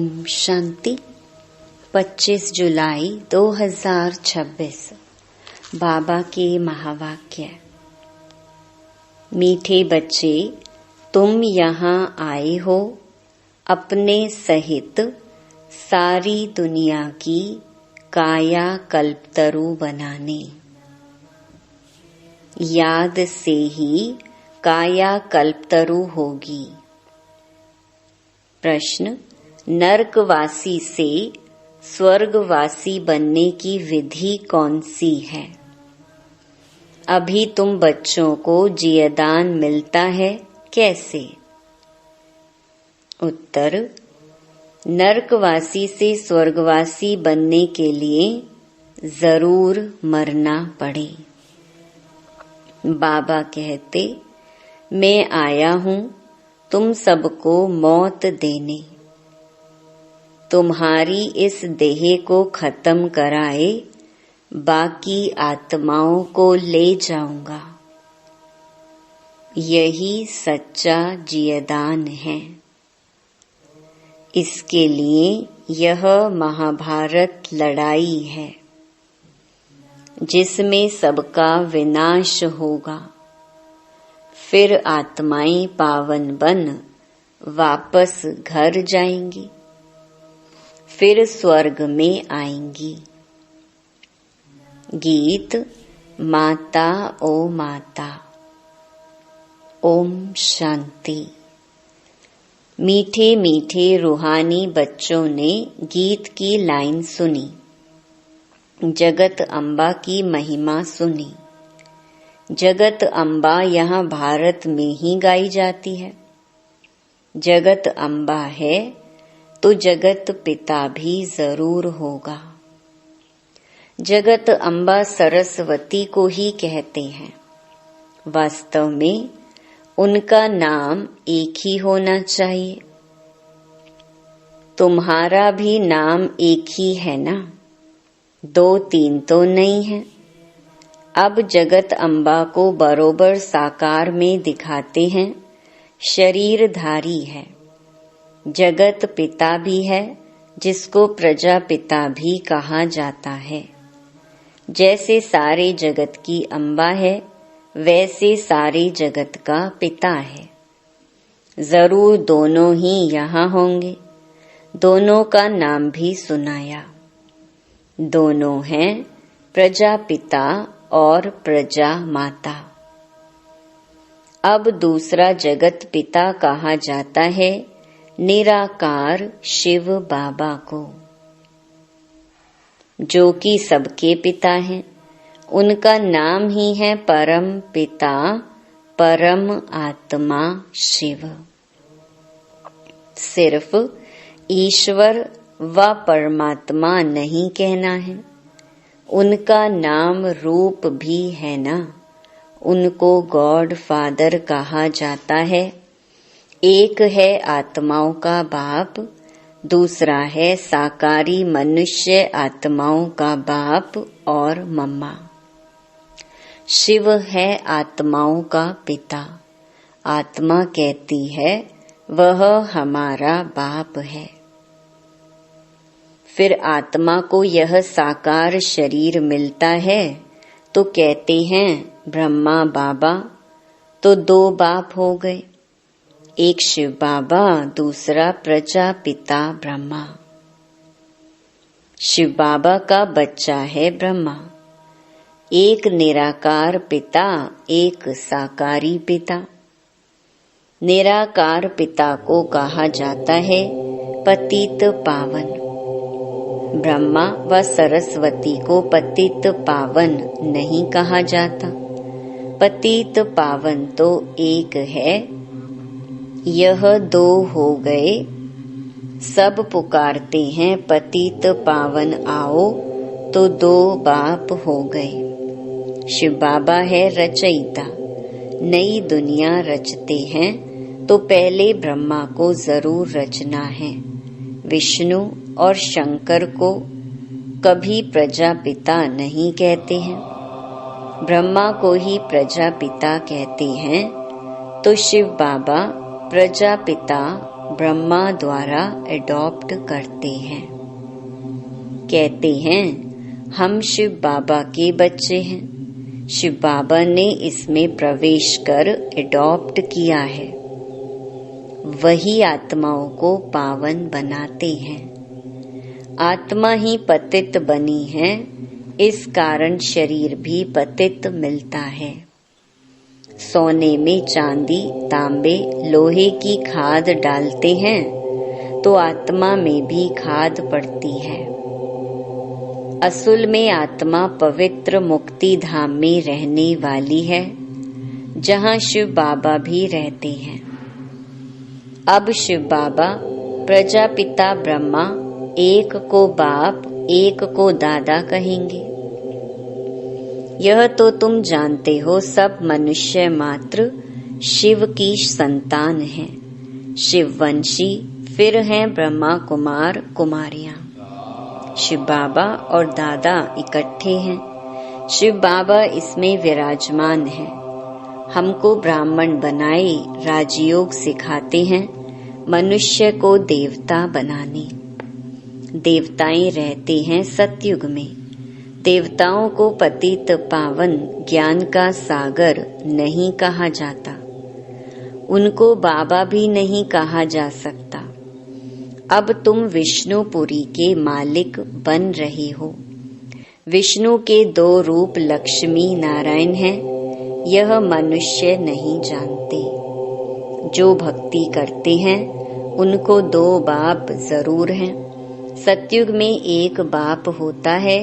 ओम शांति। 25 जुलाई 2026 बाबा के महावाक्य। मीठे बच्चे, तुम यहाँ आए हो अपने सहित सारी दुनिया की काया कल्पतरु बनाने। याद से ही काया कल्पतरु होगी। प्रश्न, नरकवासी से स्वर्गवासी बनने की विधि कौन सी है? अभी तुम बच्चों को जियदान मिलता है, कैसे? उत्तर, नरकवासी से स्वर्गवासी बनने के लिए जरूर मरना पड़े। बाबा कहते, मैं आया हूँ तुम सबको मौत देने। तुम्हारी इस देह को खत्म कराए बाकी आत्माओं को ले जाऊंगा। यही सच्चा जियदान है। इसके लिए यह महाभारत लड़ाई है जिसमें सबका विनाश होगा। फिर आत्माएं पावन बन वापस घर जाएंगी, फिर स्वर्ग में आएंगी। गीत माता ओ माता। ओम शांति। मीठे मीठे रूहानी बच्चों ने गीत की लाइन सुनी, जगत अम्बा की महिमा सुनी। जगत अम्बा यहाँ भारत में ही गाई जाती है। जगत अम्बा है तो जगत पिता भी जरूर होगा। जगत अम्बा सरस्वती को ही कहते हैं। वास्तव में उनका नाम एक ही होना चाहिए। तुम्हारा भी नाम एक ही है ना, 2-3 तो नहीं है। अब जगत अम्बा को बरोबर साकार में दिखाते हैं। शरीरधारी है। जगत पिता भी है, जिसको प्रजापिता भी कहा जाता है। जैसे सारे जगत की अम्बा है, वैसे सारे जगत का पिता है। जरूर दोनों ही यहाँ होंगे। दोनों का नाम भी सुनाया। दोनों हैं प्रजापिता और प्रजा माता। अब दूसरा जगत पिता कहा जाता है निराकार शिव बाबा को, जो कि सबके पिता हैं। उनका नाम ही है परम पिता, परम आत्मा शिव। सिर्फ ईश्वर व परमात्मा नहीं कहना है, उनका नाम रूप भी है ना। उनको गॉड फादर कहा जाता है। एक है आत्माओं का बाप, दूसरा है साकारी मनुष्य आत्माओं का बाप और मम्मा। शिव है आत्माओं का पिता। आत्मा कहती है वह हमारा बाप है। फिर आत्मा को यह साकार शरीर मिलता है तो कहते हैं ब्रह्मा बाबा, तो 2 बाप हो गए। एक शिव बाबा, दूसरा प्रजापिता ब्रह्मा। शिव बाबा का बच्चा है ब्रह्मा। एक निराकार पिता, एक साकारी पिता। निराकार पिता को कहा जाता है पतित पावन। ब्रह्मा व सरस्वती को पतित पावन नहीं कहा जाता। पतित पावन तो एक है, यह 2 हो गए। सब पुकारते हैं पतित पावन आओ, तो 2 बाप हो गए। शिव बाबा है रचयिता। नई दुनिया रचते हैं तो पहले ब्रह्मा को जरूर रचना है। विष्णु और शंकर को कभी प्रजापिता नहीं कहते हैं। ब्रह्मा को ही प्रजापिता कहते हैं। तो शिव बाबा प्रजापिता ब्रह्मा द्वारा एडॉप्ट करते हैं। कहते हैं हम शिव बाबा के बच्चे हैं। शिव बाबा ने इसमें प्रवेश कर एडॉप्ट किया है। वही आत्माओं को पावन बनाते हैं। आत्मा ही पतित बनी है, इस कारण शरीर भी पतित मिलता है। सोने में चांदी, तांबे, लोहे की खाद डालते हैं तो आत्मा में भी खाद पड़ती है। असल में आत्मा पवित्र मुक्ति धाम में रहने वाली है, जहाँ शिव बाबा भी रहते हैं। अब शिव बाबा प्रजापिता ब्रह्मा एक को बाप, एक को दादा कहेंगे। यह तो तुम जानते हो, सब मनुष्य मात्र शिव की संतान है। शिववंशी फिर हैं ब्रह्मा कुमार कुमारियां। शिव बाबा और दादा इकट्ठे हैं। शिव बाबा इसमें विराजमान है। हमको ब्राह्मण बनाए राजयोग सिखाते हैं, मनुष्य को देवता बनाने। देवताएं रहते हैं सतयुग में। देवताओं को पतित पावन ज्ञान का सागर नहीं कहा जाता। उनको बाबा भी नहीं कहा जा सकता। अब तुम विष्णुपुरी के मालिक बन रहे हो। विष्णु के 2 रूप लक्ष्मी नारायण हैं, यह मनुष्य नहीं जानते। जो भक्ति करते हैं उनको 2 बाप जरूर हैं। सतयुग में एक बाप होता है।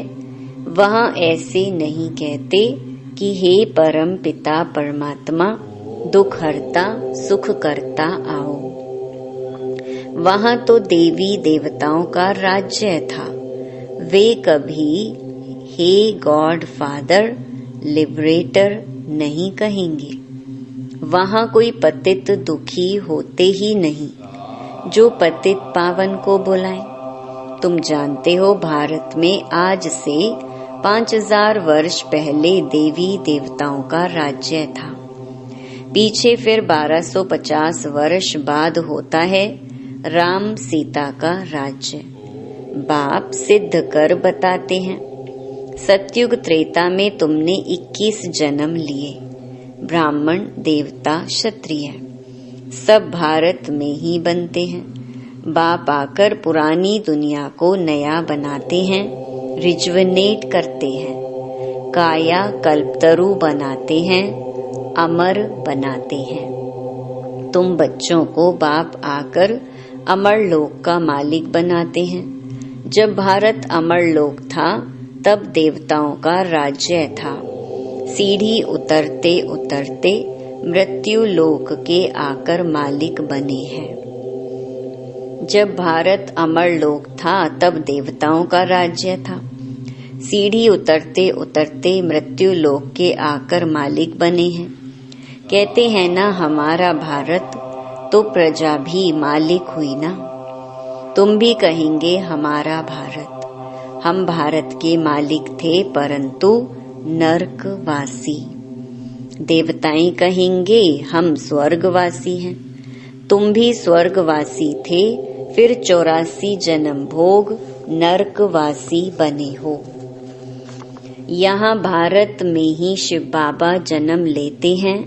वहाँ ऐसे नहीं कहते कि हे परम पिता परमात्मा, दुख हरता सुख करता आओ। वहाँ तो देवी देवताओं का राज्य था। वे कभी हे गॉड फादर लिबरेटर नहीं कहेंगे। वहाँ कोई पतित दुखी होते ही नहीं जो पतित पावन को बुलाए। तुम जानते हो भारत में आज से 5000 वर्ष पहले देवी देवताओं का राज्य था। पीछे फिर 1250 वर्ष बाद होता है राम सीता का राज्य। बाप सिद्ध कर बताते हैं। सतयुग त्रेता में तुमने 21 जन्म लिए। ब्राह्मण, देवता, क्षत्रिय सब भारत में ही बनते हैं। बाप आकर पुरानी दुनिया को नया बनाते हैं, रिजुवनेट करते हैं, काया कल्पतरु बनाते हैं, अमर बनाते हैं। तुम बच्चों को बाप आकर अमर लोक का मालिक बनाते हैं। जब भारत अमर लोक था तब देवताओं का राज्य था। सीढ़ी उतरते उतरते मृत्यु लोक के आकर मालिक बने हैं। जब भारत अमर लोक था तब देवताओं का राज्य था। सीढ़ी उतरते उतरते मृत्यु लोक के आकर मालिक बने हैं। कहते हैं ना हमारा भारत, तो प्रजा भी मालिक हुई ना। तुम भी कहेंगे हमारा भारत। हम भारत के मालिक थे परंतु नरकवासी। देवताएं कहेंगे हम स्वर्गवासी हैं। तुम भी स्वर्गवासी थे, फिर 84 जन्म भोग नरकवासी बने हो। यहाँ भारत में ही शिव बाबा जन्म लेते हैं।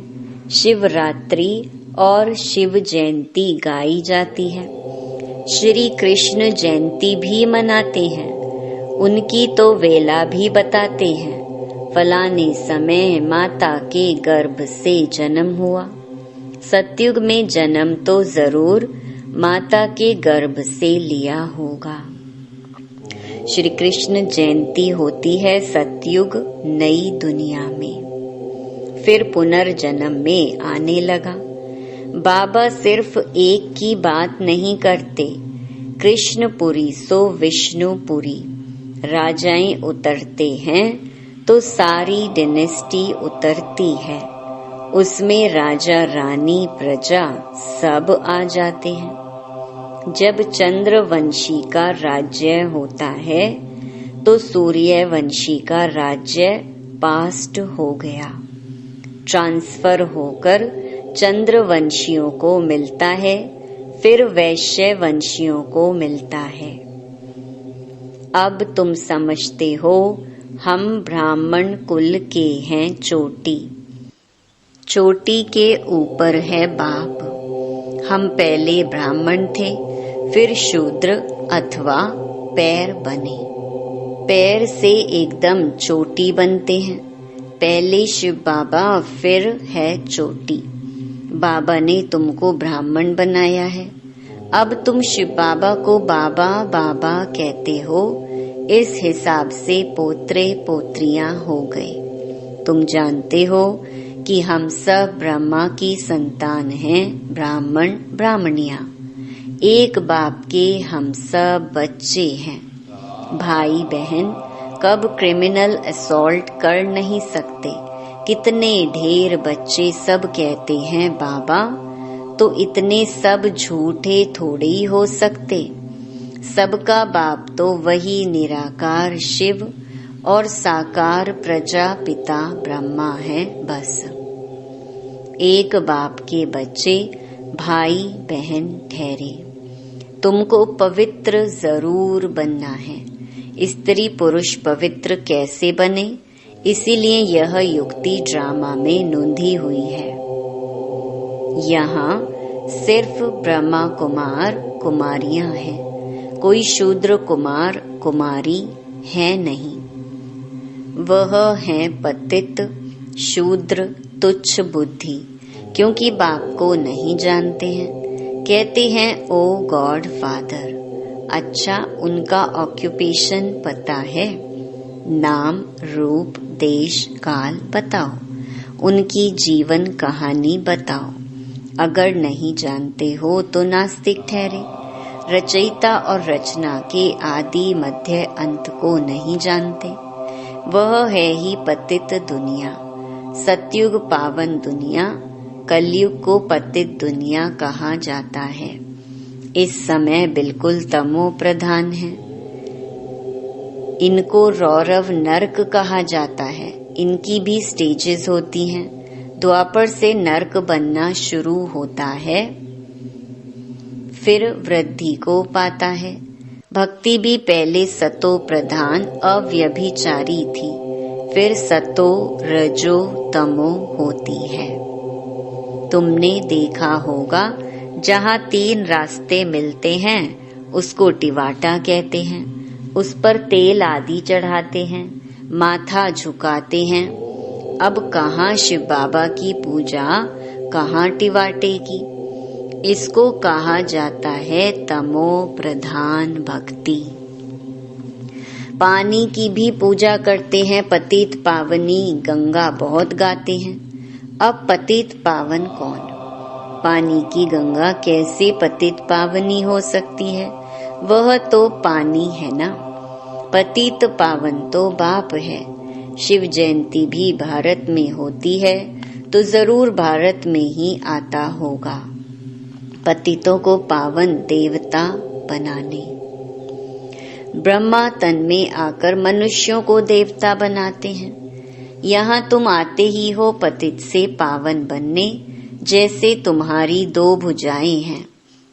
शिवरात्रि और शिव जयंती गाई जाती है। श्री कृष्ण जयंती भी मनाते हैं। उनकी तो वेला भी बताते हैं। फलाने समय माता के गर्भ से जन्म हुआ। सतयुग में जन्म तो जरूर माता के गर्भ से लिया होगा। श्री कृष्ण जयंती होती है सतयुग नई दुनिया में। फिर पुनर्जन्म में आने लगा। बाबा सिर्फ एक की बात नहीं करते, कृष्णपुरी सो विष्णुपुरी। राजाएं उतरते हैं तो सारी डिनेस्टी उतरती है। उसमें राजा रानी प्रजा सब आ जाते हैं। जब चंद्रवंशी का राज्य होता है तो सूर्यवंशी का राज्य पास्ट हो गया। ट्रांसफर होकर चंद्रवंशियों को मिलता है। फिर वैश्य वंशियों को मिलता है। अब तुम समझते हो हम ब्राह्मण कुल के हैं चोटी, चोटी के ऊपर है बाप। हम पहले ब्राह्मण थे, फिर शूद्र अथवा पैर बने। पैर से एकदम चोटी बनते हैं। पहले शिव बाबा, फिर है चोटी। बाबा ने तुमको ब्राह्मण बनाया है। अब तुम शिव बाबा को बाबा बाबा कहते हो। इस हिसाब से पोत्रे पोत्रियां हो गए। तुम जानते हो कि हम सब ब्रह्मा की संतान हैं, ब्राह्मण ब्राह्मणियां। एक बाप के हम सब बच्चे हैं। भाई बहन कब क्रिमिनल असॉल्ट कर नहीं सकते। कितने ढेर बच्चे सब कहते हैं बाबा, तो इतने सब झूठे थोड़े ही हो सकते। सबका बाप तो वही निराकार शिव और साकार प्रजापिता ब्रह्मा है। बस एक बाप के बच्चे भाई बहन ठहरे। तुमको पवित्र जरूर बनना है। स्त्री पुरुष पवित्र कैसे बने, इसीलिए यह युक्ति ड्रामा में नोंधी हुई है। यहाँ सिर्फ ब्रह्मा कुमार कुमारियां हैं, कोई शूद्र कुमार कुमारी है नहीं। वह है पतित शूद्र तुच्छ बुद्धि, क्योंकि बाप को नहीं जानते हैं। कहते हैं ओ गॉड फादर। अच्छा, उनका ऑक्यूपेशन पता है? नाम रूप देश काल बताओ, उनकी जीवन कहानी बताओ। अगर नहीं जानते हो तो नास्तिक ठहरे। रचयिता और रचना के आदि मध्य अंत को नहीं जानते। वह है ही पतित दुनिया। सतयुग पावन दुनिया, कलयुग को पतित दुनिया कहा जाता है। इस समय बिल्कुल तमो प्रधान है। इनको रौरव नरक कहा जाता है। इनकी भी स्टेजेस होती हैं। द्वापर से नरक बनना शुरू होता है, फिर वृद्धि को पाता है। भक्ति भी पहले सतो प्रधान अव्यभिचारी थी, फिर सतो रजो तमो होती है। तुमने देखा होगा जहाँ 3 रास्ते मिलते हैं उसको टिवाटा कहते हैं। उस पर तेल आदि चढ़ाते हैं, माथा झुकाते हैं। अब कहाँ शिव बाबा की पूजा, कहाँ टिवाटे की। इसको कहा जाता है तमो प्रधान भक्ति। पानी की भी पूजा करते हैं। पतित पावनी गंगा बहुत गाते हैं। अब पतित पावन कौन? पानी की गंगा कैसे पतित पावनी हो सकती है? वह तो पानी है ना। पतित पावन तो बाप है। शिव जयंती भी भारत में होती है तो जरूर भारत में ही आता होगा, पतितों को पावन देवता बनाने। ब्रह्मा तन में आकर मनुष्यों को देवता बनाते हैं। यहाँ तुम आते ही हो पतित से पावन बनने। जैसे तुम्हारी 2 भुजाएं हैं,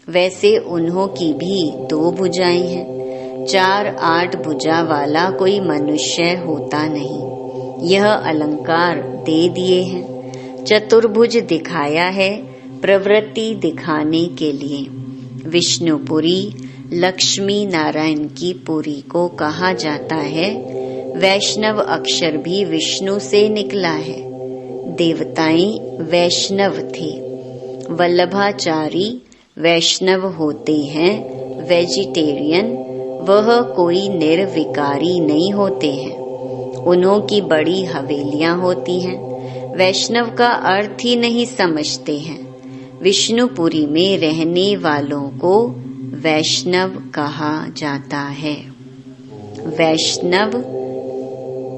वैसे उन्हों की भी 2 भुजाएं हैं। 4-8 भुजा वाला कोई मनुष्य होता नहीं। यह अलंकार दे दिए हैं। चतुर्भुज दिखाया है प्रवृत्ति दिखाने के लिए। विष्णुपुरी लक्ष्मी नारायण की पुरी को कहा जाता है। वैष्णव अक्षर भी विष्णु से निकला है। देवताएं वैष्णव थे। वल्लभाचारी वैष्णव होते हैं, वेजिटेरियन। वह कोई निर्विकारी नहीं होते हैं। उन्हों की बड़ी हवेलियां होती हैं। वैष्णव का अर्थ ही नहीं समझते हैं। विष्णुपुरी में रहने वालों को वैष्णव कहा जाता है। वैष्णव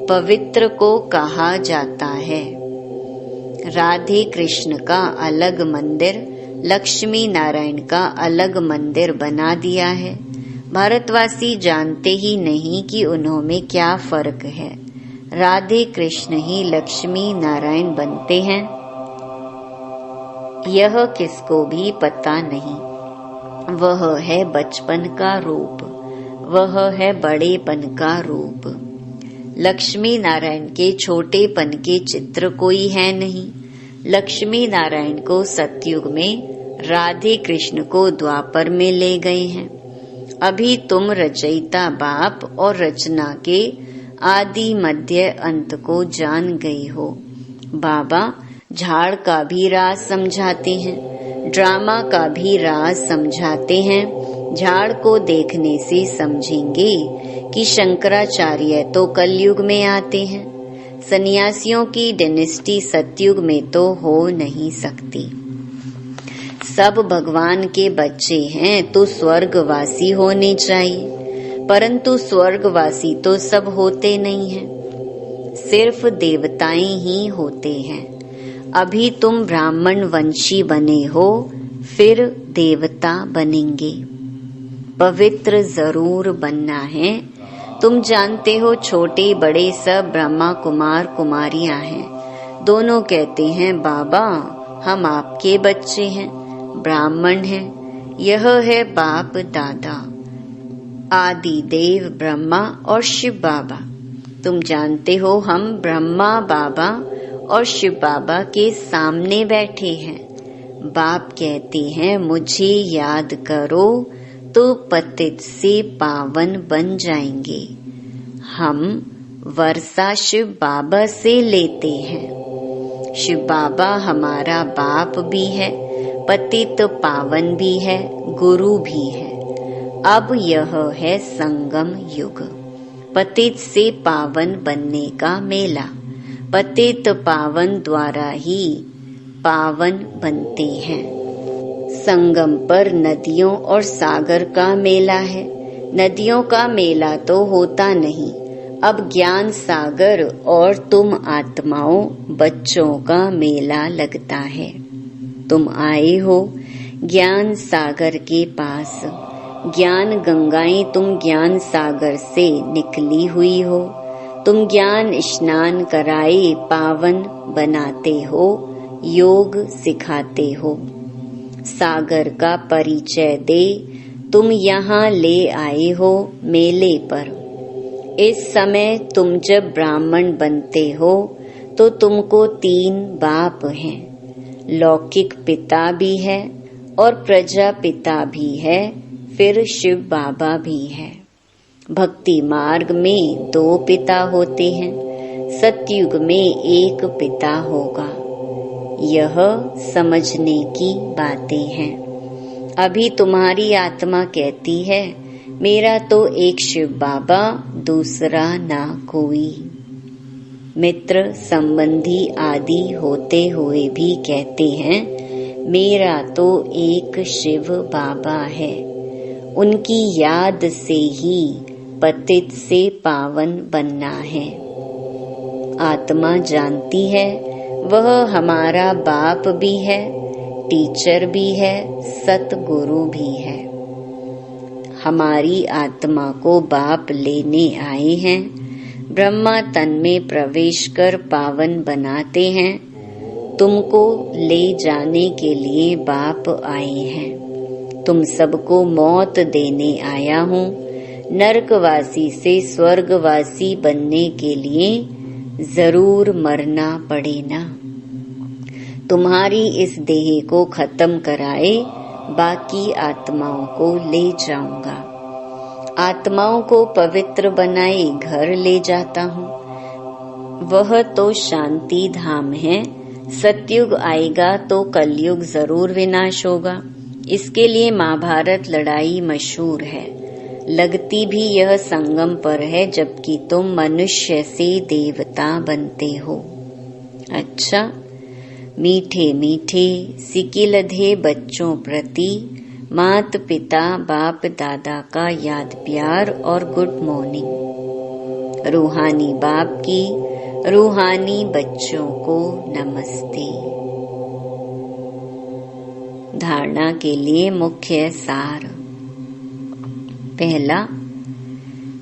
पवित्र को कहा जाता है। राधे कृष्ण का अलग मंदिर, लक्ष्मी नारायण का अलग मंदिर बना दिया है। भारतवासी जानते ही नहीं कि उन्हों में क्या फर्क है। राधे कृष्ण ही लक्ष्मी नारायण बनते हैं, यह किसको भी पता नहीं। वह है बचपन का रूप, वह है बड़ेपन का रूप। लक्ष्मी नारायण के छोटेपन के चित्र कोई है नहीं। लक्ष्मी नारायण को सतयुग में, राधे कृष्ण को द्वापर में ले गए हैं। अभी तुम रचयिता बाप और रचना के आदि मध्य अंत को जान गई हो। बाबा झाड़ का भी राज समझाते हैं, ड्रामा का भी राज समझाते हैं। झाड़ को देखने से समझेंगे कि शंकराचार्य तो कलयुग में आते हैं। सन्यासियों की डायनेस्टी सतयुग में तो हो नहीं सकती। सब भगवान के बच्चे हैं तो स्वर्गवासी होने चाहिए, परंतु स्वर्गवासी तो सब होते नहीं हैं, सिर्फ देवताएं ही होते हैं। अभी तुम ब्राह्मण वंशी बने हो, फिर देवता बनेंगे। पवित्र जरूर बनना है। तुम जानते हो छोटे बड़े सब ब्रह्मा कुमार कुमारियां हैं। दोनों कहते हैं बाबा हम आपके बच्चे हैं, ब्राह्मण हैं। यह है बाप दादा आदि देव ब्रह्मा और शिव बाबा। तुम जानते हो हम ब्रह्मा बाबा और शिव बाबा के सामने बैठे हैं। बाप कहते हैं मुझे याद करो तो पतित से पावन बन जाएंगे। हम वर्षा शिव बाबा से लेते हैं। शिव बाबा हमारा बाप भी है, पतित पावन भी है, गुरु भी है। अब यह है संगम युग, पतित से पावन बनने का मेला। पतित पावन द्वारा ही पावन बनते हैं। संगम पर नदियों और सागर का मेला है। नदियों का मेला तो होता नहीं। अब ज्ञान सागर और तुम आत्माओं बच्चों का मेला लगता है। तुम आए हो ज्ञान सागर के पास। ज्ञान गंगाएं तुम ज्ञान सागर से निकली हुई हो। तुम ज्ञान स्नान कराए पावन बनाते हो, योग सिखाते हो। सागर का परिचय दे तुम यहाँ ले आए हो मेले पर। इस समय तुम जब ब्राह्मण बनते हो तो तुमको 3 बाप हैं। लौकिक पिता भी है और प्रजा पिता भी है, फिर शिव बाबा भी है। भक्ति मार्ग में 2 पिता होते हैं, सतयुग में 1 पिता होगा। यह समझने की बातें हैं। अभी तुम्हारी आत्मा कहती है मेरा तो एक शिव बाबा, दूसरा ना कोई। मित्र संबंधी आदि होते हुए भी कहते हैं मेरा तो एक शिव बाबा है। उनकी याद से ही पतित से पावन बनना है। आत्मा जानती है वह हमारा बाप भी है, टीचर भी है, सतगुरु भी है। हमारी आत्मा को बाप लेने आए हैं। ब्रह्मा तन में प्रवेश कर पावन बनाते हैं। तुमको ले जाने के लिए बाप आए हैं। तुम सबको मौत देने आया हूँ। नरकवासी से स्वर्गवासी बनने के लिए जरूर मरना पड़े ना। तुम्हारी इस देह को खत्म कराए बाकी आत्माओं को ले जाऊंगा। आत्माओं को पवित्र बनाए घर ले जाता हूँ। वह तो शांति धाम है। सतयुग आएगा तो कलयुग जरूर विनाश होगा। इसके लिए महाभारत लड़ाई मशहूर है। लगती भी यह संगम पर है, जबकि तुम मनुष्य से देवता बनते हो। अच्छा, मीठे मीठे सिकिलधे बच्चों प्रति मात पिता बाप दादा का याद प्यार और गुड मॉर्निंग। रूहानी बाप की रूहानी बच्चों को नमस्ते। धारणा के लिए मुख्य सार। पहला,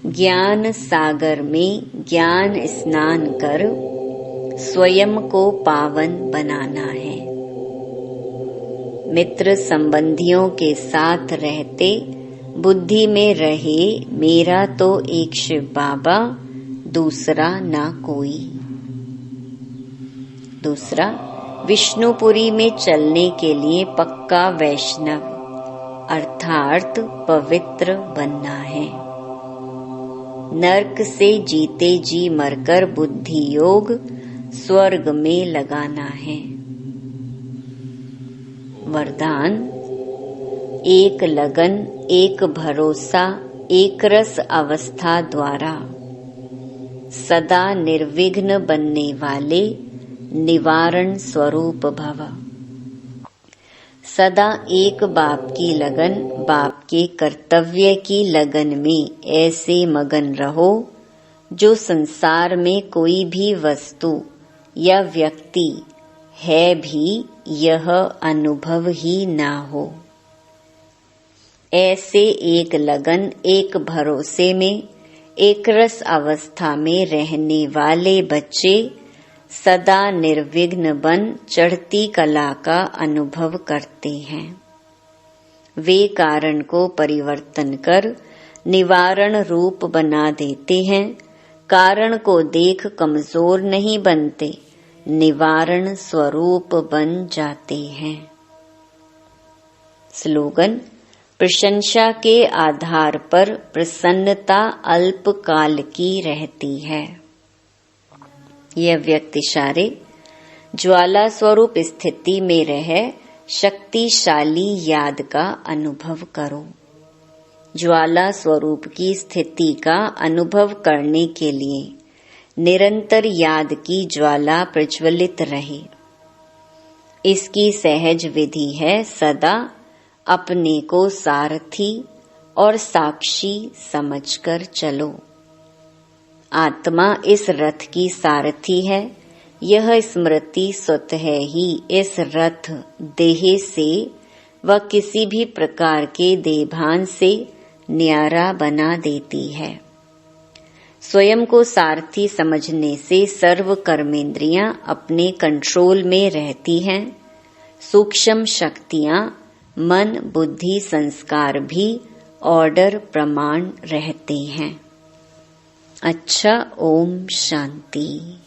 ज्ञान सागर में ज्ञान स्नान कर स्वयं को पावन बनाना है। मित्र संबंधियों के साथ रहते बुद्धि में रहे मेरा तो एक शिव बाबा, दूसरा ना कोई। दूसरा, विष्णुपुरी में चलने के लिए पक्का वैष्णव अर्थात पवित्र बनना है। नरक से जीते जी मरकर बुद्धि योग स्वर्ग में लगाना है। वरदान, एक लगन, एक भरोसा, एक रस अवस्था द्वारा सदा निर्विघ्न बनने वाले निवारण स्वरूप भव। सदा एक बाप की लगन, बाप के कर्तव्य की लगन में ऐसे मगन रहो जो संसार में कोई भी वस्तु या व्यक्ति है भी यह अनुभव ही ना हो। ऐसे एक लगन, एक भरोसे में, एक रस अवस्था में रहने वाले बच्चे सदा निर्विघ्न बन चढ़ती कला का अनुभव करते हैं। वे कारण को परिवर्तन कर निवारण रूप बना देते हैं। कारण को देख कमजोर नहीं बनते, निवारण स्वरूप बन जाते हैं। स्लोगन, प्रशंसा के आधार पर प्रसन्नता अल्पकाल की रहती है। यह व्यक्ति सारे ज्वाला स्वरूप स्थिति में रह शक्तिशाली याद का अनुभव करो। ज्वाला स्वरूप की स्थिति का अनुभव करने के लिए निरंतर याद की ज्वाला प्रज्वलित रहे। इसकी सहज विधि है सदा अपने को सारथी और साक्षी समझकर चलो। आत्मा इस रथ की सारथी है। यह स्मृति स्वतः ही इस रथ देह से व किसी भी प्रकार के देभान से न्यारा बना देती है। स्वयं को सारथी समझने से सर्व कर्मेंद्रियां अपने कंट्रोल में रहती हैं। सूक्ष्म शक्तियां, मन, बुद्धि, संस्कार भी ऑर्डर प्रमाण रहते हैं। अच्छा, ओम शांति।